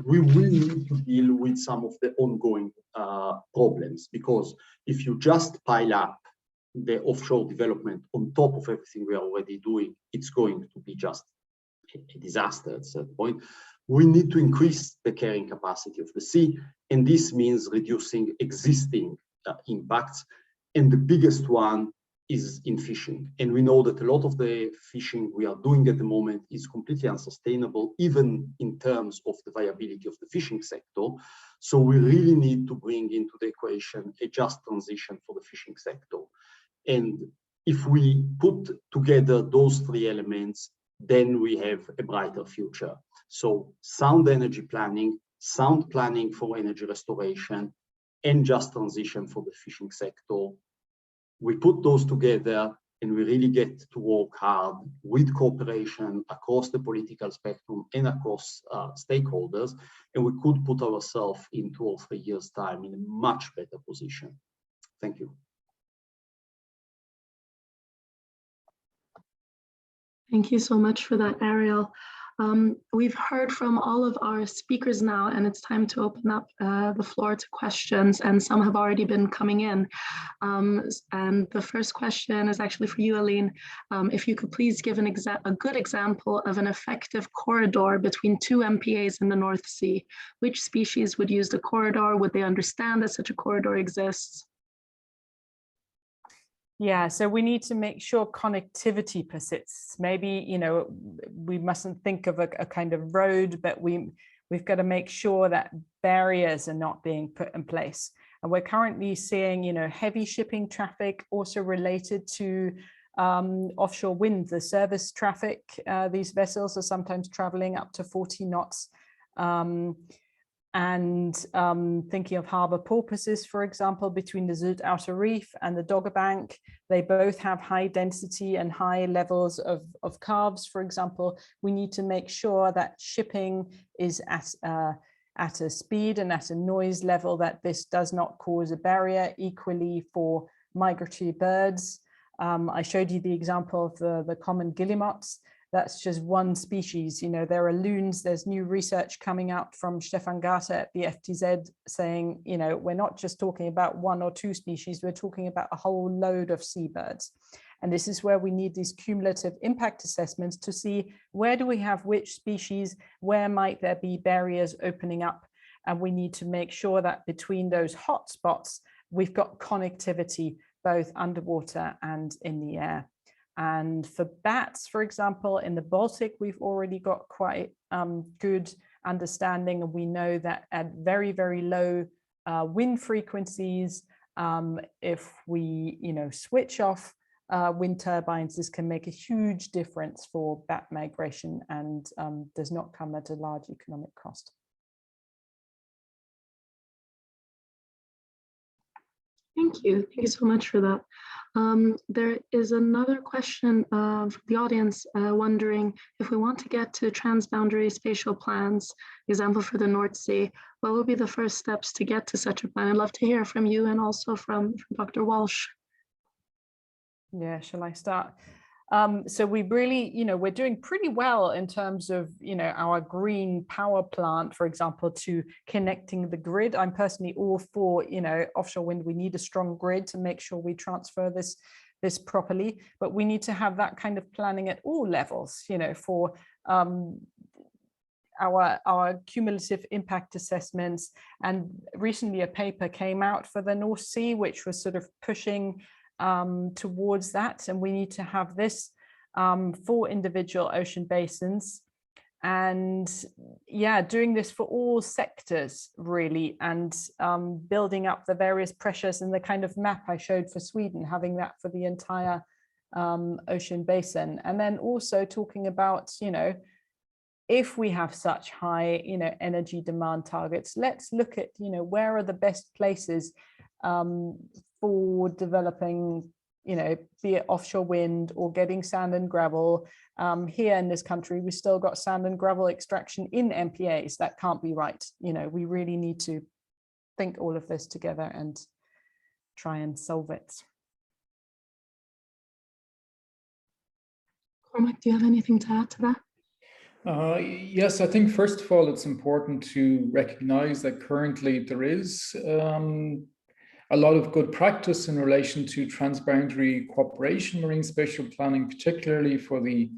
E: we will need to deal with some of the ongoing problems, because if you just pile up the offshore development on top of everything we are already doing, it's going to be just a disaster at a certain point, we need to increase the carrying capacity of the sea, and this means reducing existing impacts. And the biggest one is in fishing. And we know that a lot of the fishing we are doing at the moment is completely unsustainable, even in terms of the viability of the fishing sector. So we really need to bring into the equation a just transition for the fishing sector. And if we put together those three elements, then we have a brighter future. So sound energy planning, sound planning for energy restoration, and just transition for the fishing sector. We put those together and we really get to work hard with cooperation across the political spectrum and across stakeholders, and we could put ourselves in 2 or 3 years' time in a much better position. Thank you.
A: Thank you so much for that, Ariel. We've heard from all of our speakers now, and it's time to open up the floor to questions, and some have already been coming in. And the first question is actually for you, Aline. If you could please give a good example of an effective corridor between 2 MPAs in the North Sea. Which species would use the corridor? Would they understand that such a corridor exists?
D: Yeah, so we need to make sure connectivity persists. Maybe, you know, we mustn't think of a kind of road, but we've got to make sure that barriers are not being put in place. And we're currently seeing, you know, heavy shipping traffic also related to offshore wind, the service traffic. These vessels are sometimes traveling up to 40 knots. And thinking of harbour porpoises, for example, between the Zuid Outer Reef and the Dogger Bank, they both have high density and high levels of calves, for example. We need to make sure that shipping is at a speed and at a noise level that this does not cause a barrier. Equally for migratory birds. I showed you the example of the common guillemots. That's just one species. You know, there are loons. There's new research coming out from Stefan Gata at the FTZ saying, you know, we're not just talking about 1 or 2 species, we're talking about a whole load of seabirds. And this is where we need these cumulative impact assessments to see where do we have which species, where might there be barriers opening up. And we need to make sure that between those hotspots, we've got connectivity both underwater and in the air. And for bats, for example, in the Baltic, we've already got quite good understanding. And we know that at very, very low wind frequencies, if we, you know, switch off wind turbines, this can make a huge difference for bat migration and does not come at a large economic cost.
A: Thank you. Thank you so much for that. There is another question from the audience wondering if we want to get to transboundary spatial plans, example for the North Sea, what would be the first steps to get to such a plan? I'd love to hear from you and also from Dr. Walsh.
D: Yeah, shall I start? So we really, you know, we're doing pretty well in terms of, you know, our green power plant, for example, to connecting the grid. I'm personally all for, you know, offshore wind. We need a strong grid to make sure we transfer this properly, but we need to have that kind of planning at all levels, you know, for our cumulative impact assessments. And recently a paper came out for the North Sea, which was sort of pushing towards that, and we need to have this for individual ocean basins, and yeah, doing this for all sectors really, and building up the various pressures and the kind of map I showed for Sweden, having that for the entire ocean basin. And then also talking about, you know, if we have such high, you know, energy demand targets, let's look at, you know, where are the best places for developing, you know, be it offshore wind or getting sand and gravel. Here in this country, we still got sand and gravel extraction in MPAs. That can't be right. You know, we really need to think all of this together and try and solve it.
A: Cormac, do you have anything to add to that?
C: Yes, I think first of all, it's important to recognize that currently there is a lot of good practice in relation to transboundary cooperation, marine spatial planning, particularly for the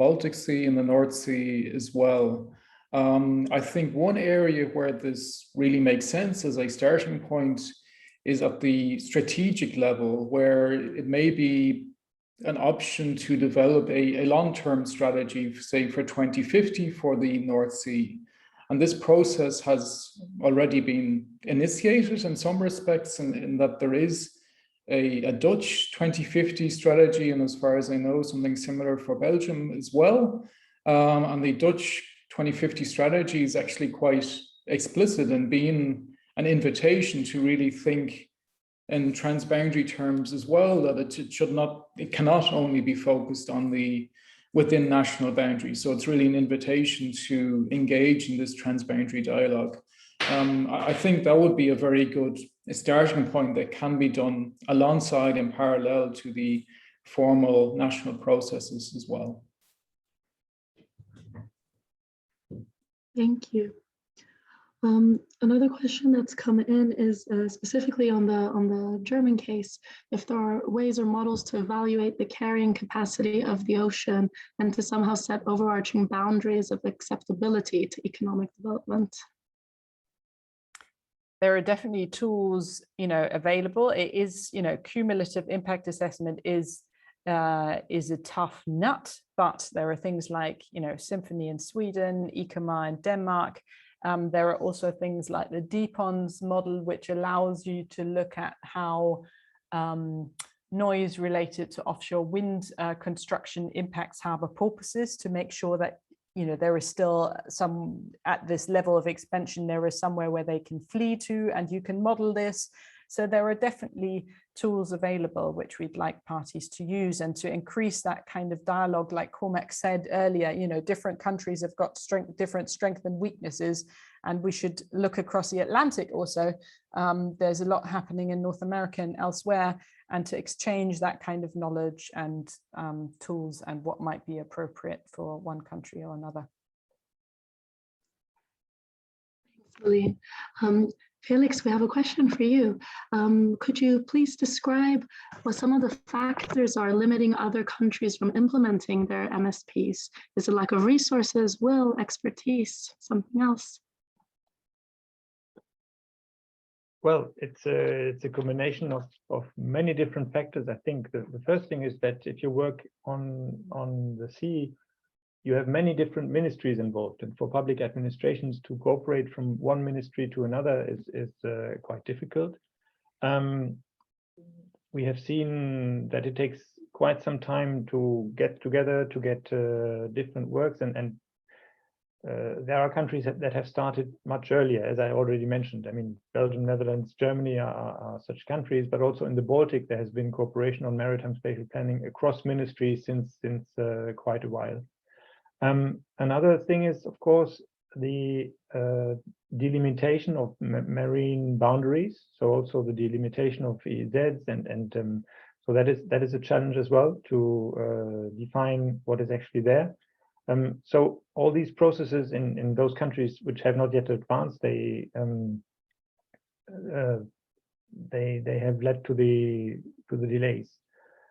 C: Baltic Sea and the North Sea as well. I think one area where this really makes sense as a starting point is at the strategic level, where it may be an option to develop a long-term strategy, say for 2050 for the North Sea. And this process has already been initiated in some respects, in that there is a Dutch 2050 strategy, and as far as I know, something similar for Belgium as well. And the Dutch 2050 strategy is actually quite explicit in being an invitation to really think in transboundary terms as well, that it cannot only be focused on within national boundaries. So it's really an invitation to engage in this transboundary dialogue. I think that would be a very good starting point that can be done alongside and parallel to the formal national processes as well.
A: Thank you. Another question that's come in is specifically on the German case, if there are ways or models to evaluate the carrying capacity of the ocean and to somehow set overarching boundaries of acceptability to economic development.
D: There are definitely tools, available. It is, cumulative impact assessment is a tough nut, but there are things like, Symphony in Sweden, ECOMA in Denmark. There are also things like the DPONS model, which allows you to look at how noise related to offshore wind construction impacts harbor porpoises, to make sure that there is still some, at this level of expansion, there is somewhere where they can flee to, and you can model this. So there are definitely tools available which we'd like parties to use, and to increase that kind of dialogue. Like Cormac said earlier, different countries have got different strengths and weaknesses, and we should look across the Atlantic also. There's a lot happening in North America and elsewhere, and to exchange that kind of knowledge and tools and what might be appropriate for one country or another.
A: Thanks, Lillian. Felix, we have a question for you. Could you please describe what some of the factors are limiting other countries from implementing their MSPs? Is it lack of resources, will, expertise, something else?
B: Well, it's a combination of many different factors. I think the first thing is that if you work on the sea, you have many different ministries involved, and for public administrations to cooperate from one ministry to another is quite difficult. We have seen that it takes quite some time to get together, to get different works, and there are countries that have started much earlier, as I already mentioned. I mean, Belgium, Netherlands, Germany are such countries, but also in the Baltic there has been cooperation on maritime spatial planning across ministries since quite a while. Another thing is, of course, the delimitation of marine boundaries, so also the delimitation of EEZs, and so that is a challenge as well, to define what is actually there. So all these processes in those countries which have not yet advanced, they have led to the delays.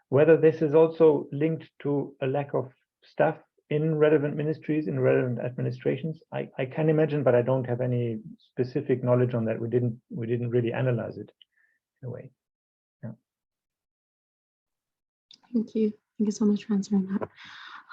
B: Whether this is also linked to a lack of staff in relevant ministries, in relevant administrations, I can imagine, but I don't have any specific knowledge on that. We didn't really analyze it in a way. Yeah.
A: Thank you. Thank you so much for answering that.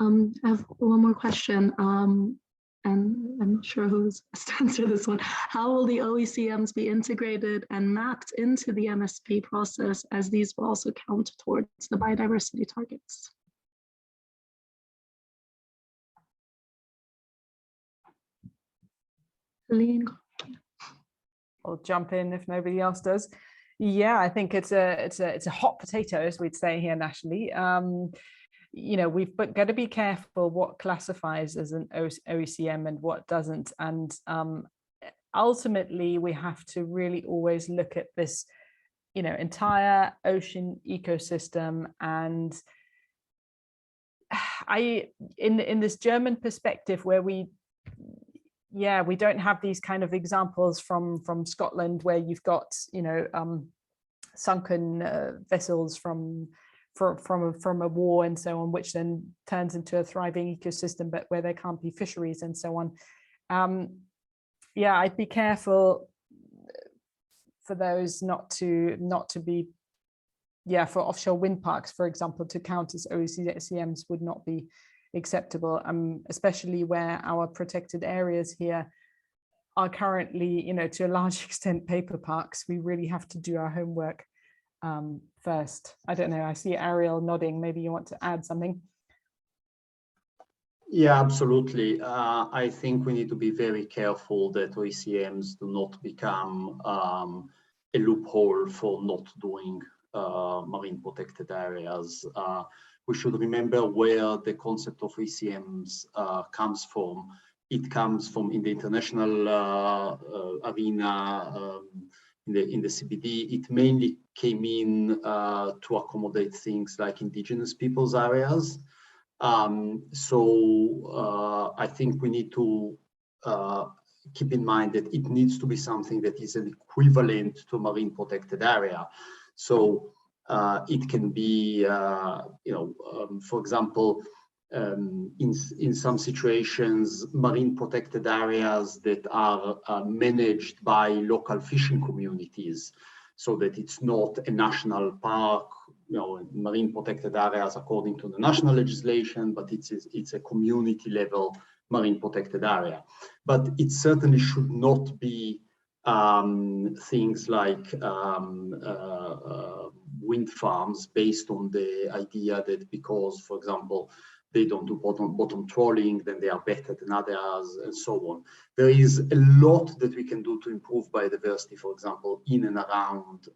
A: I have one more question, and I'm not sure who's best to answer this one. How will the OECMs be integrated and mapped into the MSP process, as these will also count towards the biodiversity targets? Lillian?
D: I'll jump in if nobody else does. Yeah, I think it's a hot potato, as we'd say here nationally. We've got to be careful what classifies as an OECM and what doesn't. And ultimately, we have to really always look at this, entire ocean ecosystem. And in this German perspective, where we don't have these kind of examples from Scotland, where you've got, sunken vessels from from a war and so on, which then turns into a thriving ecosystem, but where there can't be fisheries and so on. Yeah, I'd be careful for those not to be, yeah, for offshore wind parks, for example, to count as OCMs would not be acceptable, especially where our protected areas here are currently, you know, to a large extent paper parks. We really have to do our homework first. I don't know, I see Ariel nodding, maybe you want to add something.
E: Yeah, absolutely. I think we need to be very careful that OCMs do not become a loophole for not doing marine protected areas. We should remember where the concept of OCMs comes from. It comes from in the international arena, in the CBD. It mainly came in to accommodate things like indigenous peoples' areas. So I think we need to keep in mind that it needs to be something that is an equivalent to marine protected area. So it can be, for example, in some situations, marine protected areas that are managed by local fishing communities, so that it's not a national park, marine protected areas according to the national legislation, but it's a community level marine protected area. But it certainly should not be things like wind farms based on the idea that because, for example, they don't do bottom trawling, then they are better than others, and so on. There is a lot that we can do to improve biodiversity, for example, in and around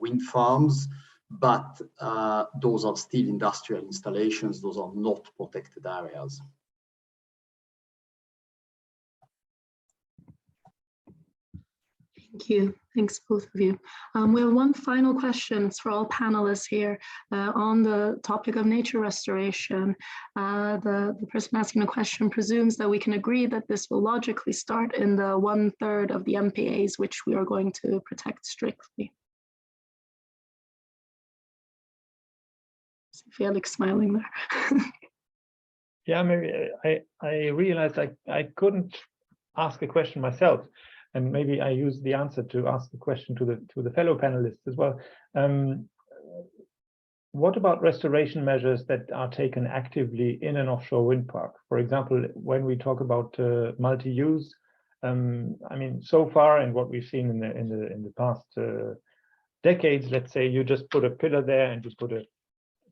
E: wind farms, but those are still industrial installations. Those are not protected areas.
A: Thank you. Thanks, both of you. We have one final question. It's for all panelists here on the topic of nature restoration. The person asking the question presumes that we can agree that this will logically start in the 1/3 of the MPAs, which we are going to protect strictly. Felix smiling there.
B: Yeah, maybe I realized I couldn't ask a question myself. And maybe I use the answer to ask the question to the fellow panelists as well. What about restoration measures that are taken actively in an offshore wind park? For example, when we talk about multi-use, I mean, so far, and what we've seen in the past decades, let's say you just put a pillar there and you put a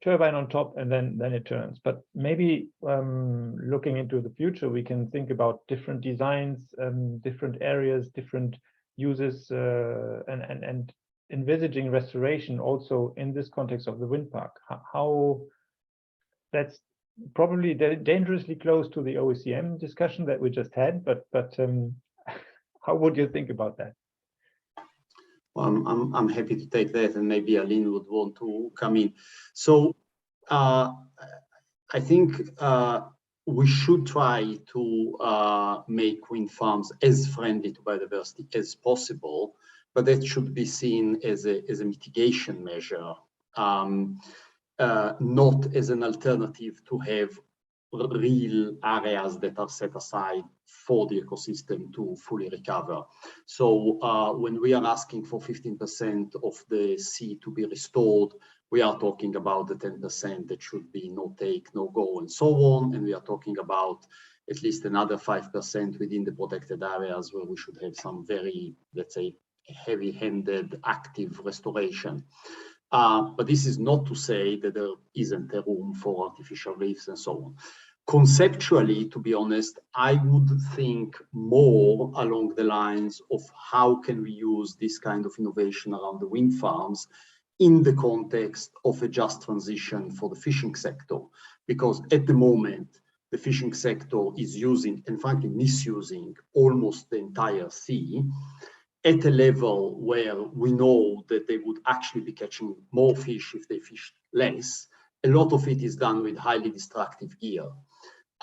B: turbine on top, and then it turns. But maybe looking into the future, we can think about different designs, different areas, different uses, and envisaging restoration also in this context of the wind park. How that's probably dangerously close to the OECM discussion that we just had, but how would you think about that?
E: Well, I'm happy to take that, and maybe Aline would want to come in. So I think we should try to make wind farms as friendly to biodiversity as possible, but that should be seen as a mitigation measure, not as an alternative to have real areas that are set aside for the ecosystem to fully recover. So when we are asking for 15% of the sea to be restored, we are talking about the 10% that should be no take, no go, and so on. And we are talking about at least another 5% within the protected areas where we should have some very, let's say, heavy-handed active restoration. But this is not to say that there isn't a room for artificial reefs and so on. Conceptually, to be honest, I would think more along the lines of how can we use this kind of innovation around the wind farms in the context of a just transition for the fishing sector. Because at the moment, the fishing sector is using, and frankly misusing, almost the entire sea at a level where we know that they would actually be catching more fish if they fished less. A lot of it is done with highly destructive gear.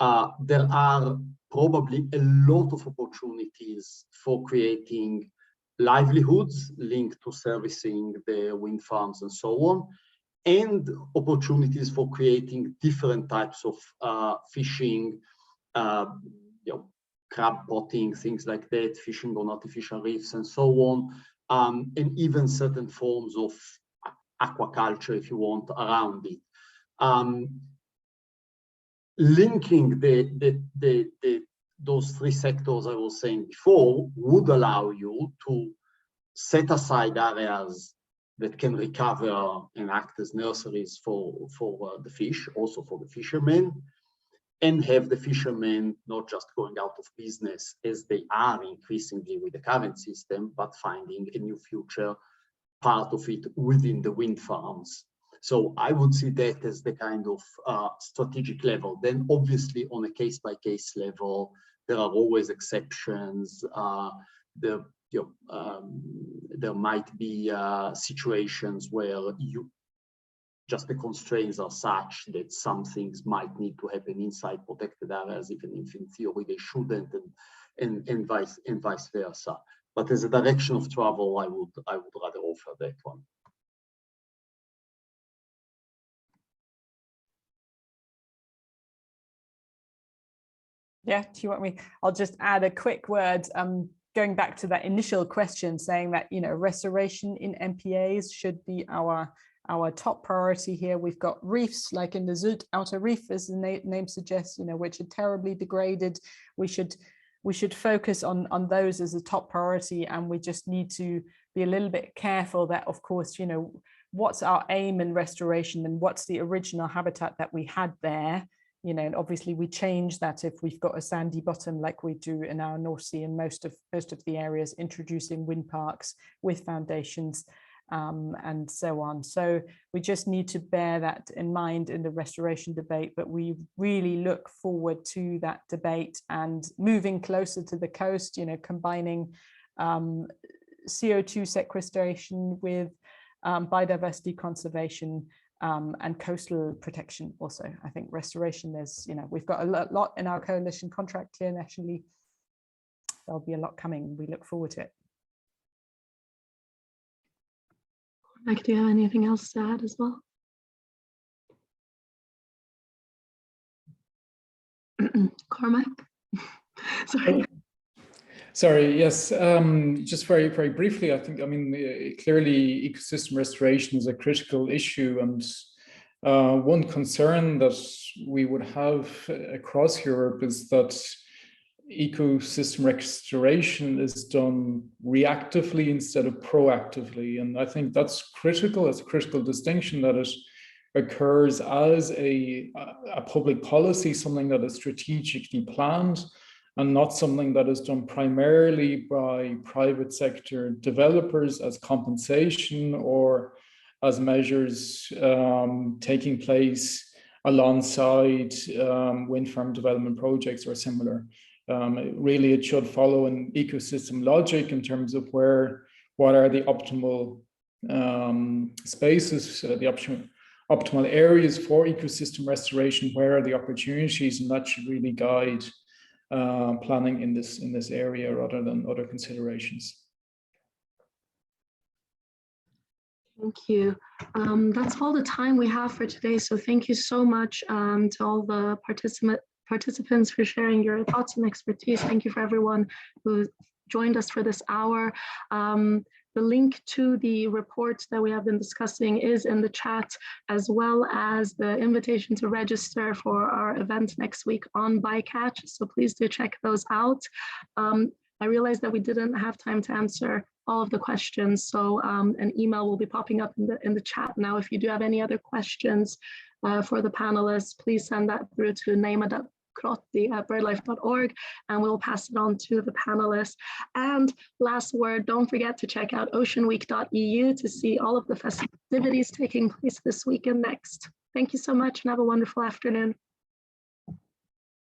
E: There are probably a lot of opportunities for creating livelihoods linked to servicing the wind farms and so on, and opportunities for creating different types of fishing, crab potting, things like that, fishing on artificial reefs and so on, and even certain forms of aquaculture, if you want, around it. Linking those three sectors I was saying before would allow you to set aside areas that can recover and act as nurseries for the fish, also for the fishermen, and have the fishermen not just going out of business as they are increasingly with the current system, but finding a new future part of it within the wind farms. So I would see that as the kind of strategic level. Then obviously on a case-by-case level, there are always exceptions. There might be situations where just the constraints are such that some things might need to happen inside protected areas, even if in theory they shouldn't, and vice versa. But as a direction of travel, I would rather offer that one.
D: Yeah, do you want me? I'll just add a quick word. Going back to that initial question, saying that, you know, restoration in MPAs should be our top priority here. We've got reefs like in the Sylt Outer Reef, as the name suggests, you know, which are terribly degraded. We should focus on those as a top priority, and we just need to be a little bit careful that, of course, you know, what's our aim in restoration and what's the original habitat that we had there. You know, and obviously we change that if we've got a sandy bottom like we do in our North Sea and most of the areas, introducing wind parks with foundations and so on. So we just need to bear that in mind in the restoration debate, but we really look forward to that debate and moving closer to the coast, you know, combining CO2 sequestration with biodiversity conservation and coastal protection also. I think restoration, there's, you know, we've got a lot in our coalition contract here nationally. There'll be a lot coming. We look forward to it.
A: Mike, do you have anything else to add as well? Cormac? Sorry.
C: Sorry, yes, just very, very briefly, I think, I mean, clearly ecosystem restoration is a critical issue, and one concern that we would have across Europe is that ecosystem restoration is done reactively instead of proactively, and I think that's critical. It's a critical distinction that it occurs as a public policy, something that is strategically planned, and not something that is done primarily by private sector developers as compensation or as measures taking place alongside wind farm development projects or similar. Really, it should follow an ecosystem logic in terms of what are the optimal spaces, the optimal areas for ecosystem restoration, where are the opportunities, and that should really guide planning in this area rather than other considerations.
A: Thank you. That's all the time we have for today. So thank you so much to all the participants for sharing your thoughts and expertise. Thank you for everyone who joined us for this hour. The link to the report that we have been discussing is in the chat, as well as the invitation to register for our event next week on Bycatch. So please do check those out. I realized that we didn't have time to answer all of the questions, so an email will be popping up in the chat now. If you do have any other questions for the panelists, please send that through to neima.krotti@birdlife.org, and we'll pass it on to the panelists. And last word, don't forget to check out oceanweek.eu to see all of the festivities taking place this week and next. Thank you so much and have a wonderful afternoon.